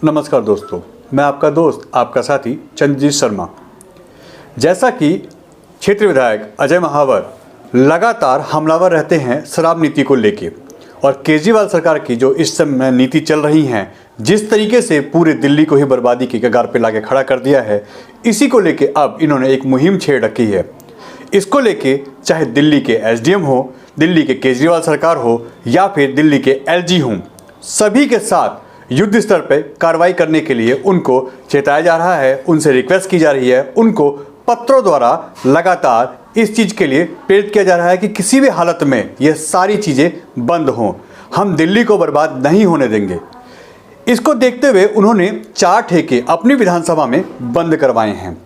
नमस्कार दोस्तों, मैं आपका दोस्त आपका साथी चंद्रजीत शर्मा। जैसा कि क्षेत्रीय विधायक अजय महावर लगातार हमलावर रहते हैं शराब नीति को लेके, और केजरीवाल सरकार की जो इस समय नीति चल रही हैं, जिस तरीके से पूरे दिल्ली को ही बर्बादी की कगार पे लाके खड़ा कर दिया है, इसी को लेके अब इन्होंने एक मुहिम छेड़ रखी है। इसको लेके चाहे दिल्ली के एसडीएम हो, दिल्ली के केजरीवाल सरकार हो या फिर दिल्ली के एलजी हों, सभी के साथ युद्ध स्तर पर कार्रवाई करने के लिए उनको चेताया जा रहा है, उनसे रिक्वेस्ट की जा रही है, उनको पत्रों द्वारा लगातार इस चीज़ के लिए प्रेरित किया जा रहा है कि किसी भी हालत में ये सारी चीज़ें बंद हों, हम दिल्ली को बर्बाद नहीं होने देंगे। इसको देखते हुए उन्होंने 4 ठेके अपनी विधानसभा में बंद करवाए हैं।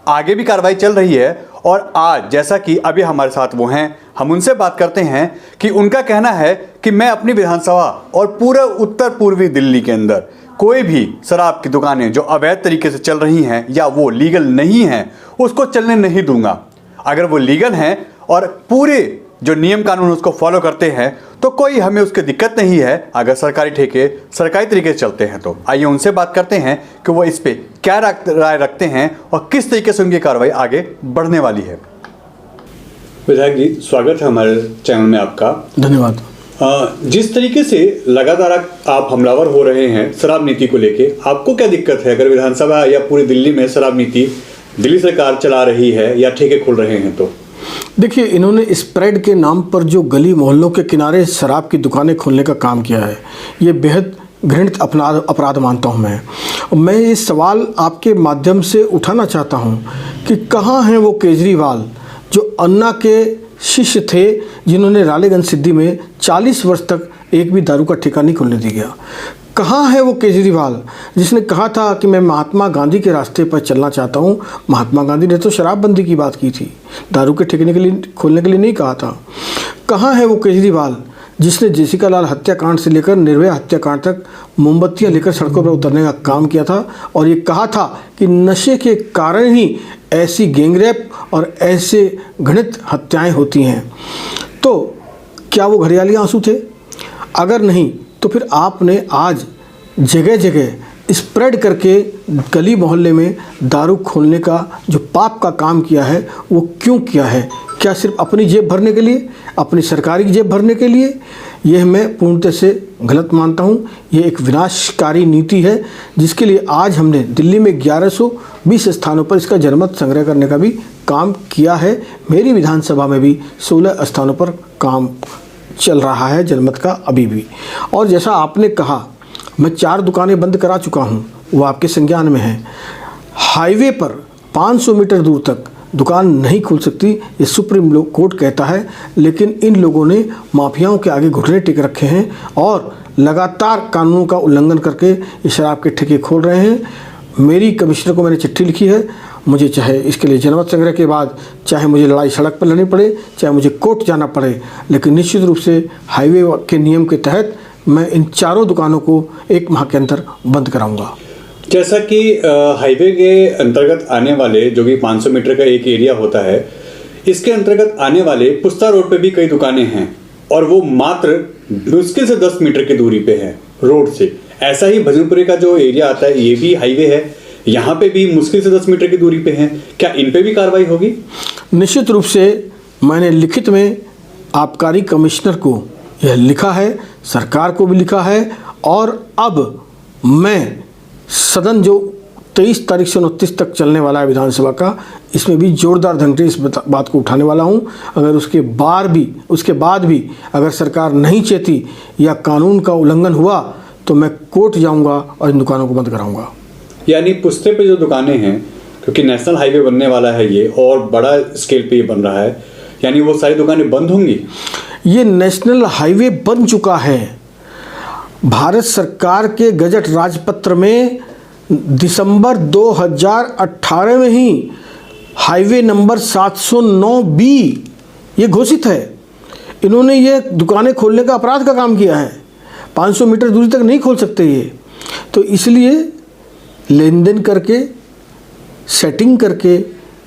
आगे भी कार्रवाई चल रही है और आज जैसा कि अभी हमारे साथ वो हैं, हम उनसे बात करते हैं कि उनका कहना है कि मैं अपनी विधानसभा और पूरे उत्तर पूर्वी दिल्ली के अंदर कोई भी शराब की दुकानें जो अवैध तरीके से चल रही हैं या वो लीगल नहीं हैं, उसको चलने नहीं दूंगा। अगर वो लीगल हैं और पूरे जो नियम कानून उसको फॉलो करते हैं तो कोई हमें उसकी दिक्कत नहीं है। अगर सरकारी ठेके सरकारी तरीके से चलते हैं तो आइए उनसे बात करते हैं कि वो इस पे क्या राय रखते हैं और किस तरीके से उनकी कार्रवाई आगे बढ़ने वाली है। विधायक जी, स्वागत है हमारे चैनल में आपका। धन्यवाद। जिस तरीके से लगातार आप हमलावर हो रहे हैं शराब नीति को लेके, आपको क्या दिक्कत है अगर विधानसभा या पूरी दिल्ली में शराब नीति दिल्ली सरकार चला रही है या ठेके खुल रहे हैं तो? देखिए, इन्होंने स्प्रेड के नाम पर जो गली मोहल्लों के किनारे शराब की दुकानें खोलने का काम किया है, ये बेहद घृणित अपराध मानता हूँ मैं ये सवाल आपके माध्यम से उठाना चाहता हूँ कि कहाँ हैं वो केजरीवाल जो अन्ना के शिष्य थे, जिन्होंने रालेगंज सिद्धि में 40 वर्ष तक एक भी दारू का ठेका नहीं खोलने दिया। कहाँ है वो केजरीवाल जिसने कहा था कि मैं महात्मा गांधी के रास्ते पर चलना चाहता हूँ। महात्मा गांधी ने तो शराबबंदी की बात की थी, दारू के ठेके के लिए खोलने के लिए नहीं कहा था। कहाँ है वो केजरीवाल जिसने जेसिका लाल हत्याकांड से लेकर निर्भया हत्याकांड तक मोमबत्तियाँ लेकर सड़कों पर उतरने का काम किया था और ये कहा था कि नशे के कारण ही ऐसी गैंगरेप और ऐसे घृणित हत्याएं होती हैं। तो क्या वो घड़ियाली आंसू थे? अगर नहीं तो फिर आपने आज जगह जगह स्प्रेड करके गली मोहल्ले में दारू खोलने का जो पाप का काम किया है, वो क्यों किया है? क्या सिर्फ अपनी जेब भरने के लिए, अपनी सरकारी जेब भरने के लिए? यह मैं पूर्णतः से गलत मानता हूँ। ये एक विनाशकारी नीति है जिसके लिए आज हमने दिल्ली में 1120 स्थानों पर इसका जनमत संग्रह करने का भी काम किया है। मेरी विधानसभा में भी 16 स्थानों पर काम चल रहा है जनमत का अभी भी। और जैसा आपने कहा, मैं 4 दुकानें बंद करा चुका हूँ, वो आपके संज्ञान में है। हाईवे पर 500 मीटर दूर तक दुकान नहीं खुल सकती, ये सुप्रीम कोर्ट कहता है, लेकिन इन लोगों ने माफियाओं के आगे घुटने टेक रखे हैं और लगातार कानूनों का उल्लंघन करके ये शराब के ठेके खोल रहे हैं। मेरी कमिश्नर को मैंने चिट्ठी लिखी है, मुझे चाहे इसके लिए जनमत संग्रह के बाद चाहे मुझे लड़ाई सड़क पर लड़नी पड़े, चाहे मुझे कोर्ट जाना पड़े, लेकिन निश्चित रूप से हाईवे के नियम के तहत मैं इन 4 दुकानों को 1 माह के अंदर बंद कराऊंगा। जैसा कि हाईवे के अंतर्गत आने वाले जो भी 500 मीटर का एक एरिया होता है, इसके अंतर्गत आने वाले पुस्ता रोड पे भी कई दुकानें हैं और वो मात्र मुश्किल से 10 मीटर की दूरी पे है रोड से। ऐसा ही भजनपुरे का जो एरिया आता है, ये भी हाईवे है, यहाँ पे भी मुश्किल से 10 मीटर की दूरी पे है। क्या इन पे भी कार्रवाई होगी? निश्चित रूप से मैंने लिखित में आबकारी कमिश्नर को यह लिखा है, सरकार को भी लिखा है, और अब मैं सदन जो 23 तारीख से 29 तक चलने वाला है विधानसभा का, इसमें भी जोरदार ढंग से इस बात को उठाने वाला हूं। अगर उसके बाद भी अगर सरकार नहीं चेती या कानून का उल्लंघन हुआ तो मैं कोर्ट जाऊंगा और इन दुकानों को बंद कराऊंगा। यानी पुस्ते पे जो दुकानें हैं, क्योंकि नेशनल हाईवे बनने वाला है ये और बड़ा स्केल पे ये बन रहा है, यानी वो सारी दुकानें बंद होंगी? ये नेशनल हाईवे बन चुका है। भारत सरकार के गजट राजपत्र में दिसंबर 2018 में ही हाईवे नंबर 709B ये घोषित है। इन्होंने ये दुकानें खोलने का अपराध का काम किया है। 500 मीटर दूरी तक नहीं खोल सकते ये, तो इसलिए लेन देन करके, सेटिंग करके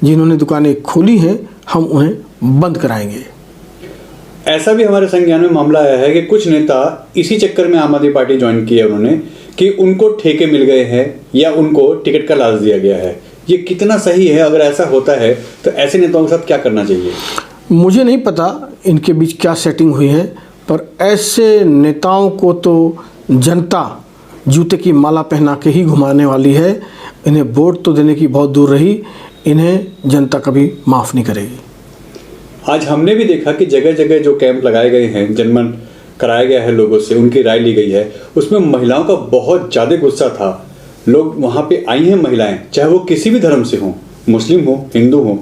जिन्होंने दुकानें खोली हैं, हम उन्हें बंद कराएंगे। ऐसा भी हमारे संज्ञान में मामला आया है कि कुछ नेता इसी चक्कर में आम आदमी पार्टी ज्वाइन की है उन्होंने कि उनको ठेके मिल गए हैं या उनको टिकट का लालच दिया गया है। ये कितना सही है? अगर ऐसा होता है तो ऐसे नेताओं के साथ क्या करना चाहिए? मुझे नहीं पता इनके बीच क्या सेटिंग हुई है, पर ऐसे नेताओं को तो जनता जूते की माला पहना के ही घुमाने वाली है। इन्हें वोट तो देने की बहुत दूर रही, इन्हें जनता कभी माफ़ नहीं करेगी। आज हमने भी देखा कि जगह जगह जो कैंप लगाए गए हैं, जनमन कराया गया है, लोगों से उनकी राय ली गई है, उसमें महिलाओं का बहुत ज़्यादा गुस्सा था। लोग वहाँ पे आई हैं, महिलाएं चाहे वो किसी भी धर्म से हों, मुस्लिम हो, हिंदू हो,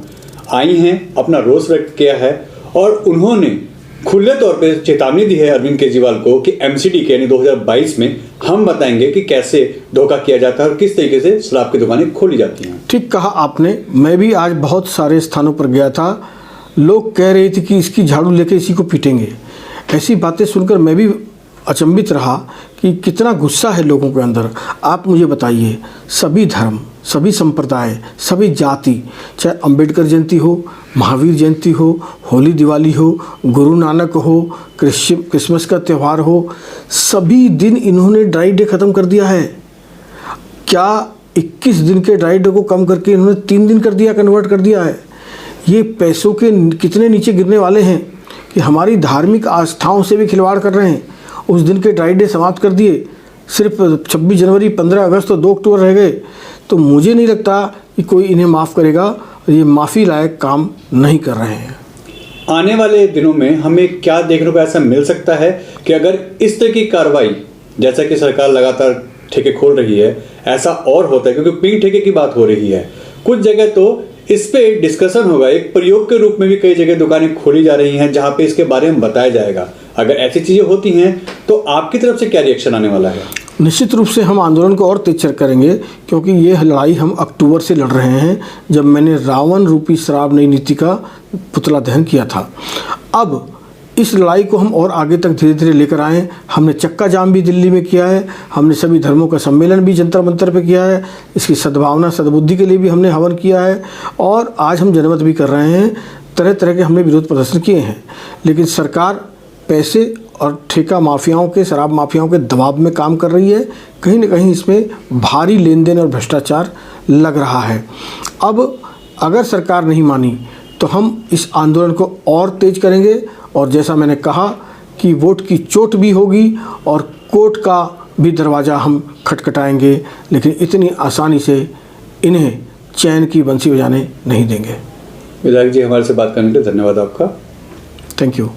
आई हैं, अपना रोष व्यक्त किया है और उन्होंने खुले तौर पे चेतावनी दी है अरविंद केजरीवाल को कि एमसीडी के यानी 2022 में हम बताएंगे कि कैसे धोखा किया जाता है और किस तरीके से शराब की दुकानें खोली जाती हैं। ठीक कहा आपने। मैं भी आज बहुत सारे स्थानों पर गया था, लोग कह रहे थे कि इसकी झाड़ू लेके इसी को पीटेंगे। ऐसी बातें सुनकर मैं भी अचंभित रहा कि कितना गुस्सा है लोगों के अंदर। आप मुझे बताइए, सभी धर्म, सभी संप्रदाय, सभी जाति, चाहे अंबेडकर जयंती हो, महावीर जयंती हो, होली दिवाली हो, गुरु नानक हो, क्रिसमस का त्यौहार हो, सभी दिन इन्होंने ड्राई डे ख़त्म कर दिया है। क्या 21 दिन के ड्राई डे को कम करके इन्होंने 3 दिन कर दिया, कन्वर्ट कर दिया है? ये पैसों के कितने नीचे गिरने वाले हैं कि हमारी धार्मिक आस्थाओं से भी खिलवाड़ कर रहे हैं। उस दिन के ड्राई डे समाप्त कर दिए, सिर्फ 26 जनवरी, 15 अगस्त और 2 अक्टूबर रह गए। तो मुझे नहीं लगता कि कोई इन्हें माफ़ करेगा। ये माफ़ी लायक काम नहीं कर रहे हैं। आने वाले दिनों में हमें क्या देखने को ऐसा मिल सकता है कि अगर इस तरह की कार्रवाई, जैसा कि सरकार लगातार ठेके खोल रही है, ऐसा और होता है, क्योंकि पिंक ठेके की बात हो रही है, कुछ जगह तो इस पे डिस्कशन होगा, एक प्रयोग के रूप में भी कई जगह दुकानें खोली जा रही हैं जहां पे इसके बारे में बताया जाएगा। अगर ऐसी चीज़ें होती हैं तो आपकी तरफ से क्या रिएक्शन आने वाला है? निश्चित रूप से हम आंदोलन को और तेज करेंगे, क्योंकि ये लड़ाई हम अक्टूबर से लड़ रहे हैं, जब मैंने रावण रूपी शराब नई नीति का पुतला दहन किया था। अब इस लड़ाई को हम और आगे तक धीरे धीरे लेकर आए। हमने चक्का जाम भी दिल्ली में किया है, हमने सभी धर्मों का सम्मेलन भी जंतर मंतर पे किया है, इसकी सद्भावना सद्बुद्धि के लिए भी हमने हवन किया है और आज हम जनमत भी कर रहे हैं। तरह तरह के हमने विरोध प्रदर्शन किए हैं, लेकिन सरकार पैसे और ठेका माफियाओं के, शराब माफियाओं के दबाव में काम कर रही है। कहीं न कहीं इसमें भारी लेन देन और भ्रष्टाचार लग रहा है। अब अगर सरकार नहीं मानी तो हम इस आंदोलन को और तेज करेंगे और जैसा मैंने कहा कि वोट की चोट भी होगी और कोर्ट का भी दरवाज़ा हम खटखटाएंगे, लेकिन इतनी आसानी से इन्हें चैन की बंसी बजाने नहीं देंगे। विधायक जी, हमारे से बात करने के लिए धन्यवाद आपका। Thank you.